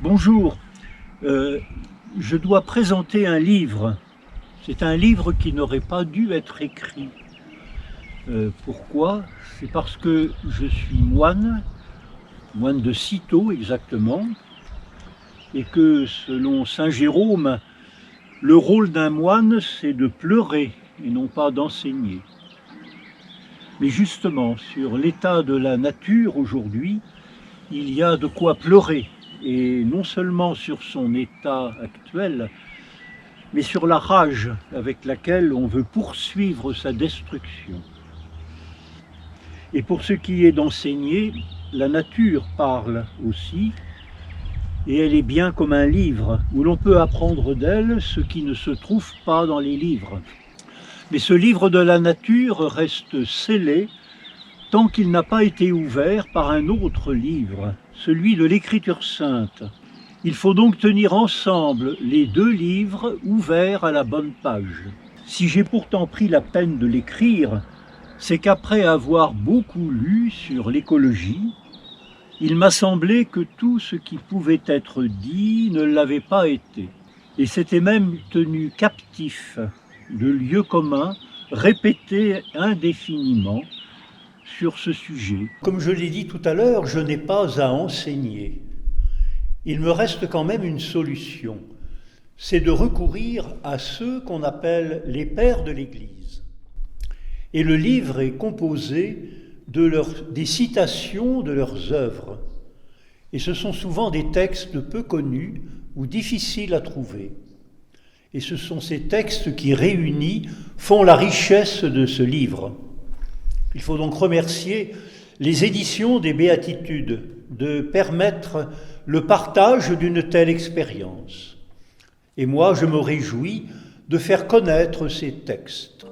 Bonjour, je dois présenter un livre. C'est un livre qui n'aurait pas dû être écrit. Pourquoi? C'est parce que je suis moine de Cîteaux exactement, et que selon saint Jérôme, le rôle d'un moine, c'est de pleurer et non pas d'enseigner. Mais justement, sur l'état de la nature aujourd'hui, il y a de quoi pleurer, et non seulement sur son état actuel, mais sur la rage avec laquelle on veut poursuivre sa destruction. Et pour ce qui est d'enseigner, la nature parle aussi, et elle est bien comme un livre, où l'on peut apprendre d'elle ce qui ne se trouve pas dans les livres. Mais ce livre de la nature reste scellé tant qu'il n'a pas été ouvert par un autre livre, celui de l'Écriture sainte. Il faut donc tenir ensemble les deux livres ouverts à la bonne page. Si j'ai pourtant pris la peine de l'écrire, c'est qu'après avoir beaucoup lu sur l'écologie, il m'a semblé que tout ce qui pouvait être dit ne l'avait pas été, et s'était même tenu captif de lieux communs répétés indéfiniment sur ce sujet. Comme je l'ai dit tout à l'heure, je n'ai pas à enseigner. Il me reste quand même une solution, c'est de recourir à ceux qu'on appelle les pères de l'Église. Et le livre est composé des citations de leurs œuvres. Et ce sont souvent des textes peu connus ou difficiles à trouver. Et ce sont ces textes qui, réunis, font la richesse de ce livre. Il faut donc remercier les éditions des Béatitudes de permettre le partage d'une telle expérience. Et moi, je me réjouis de faire connaître ces textes.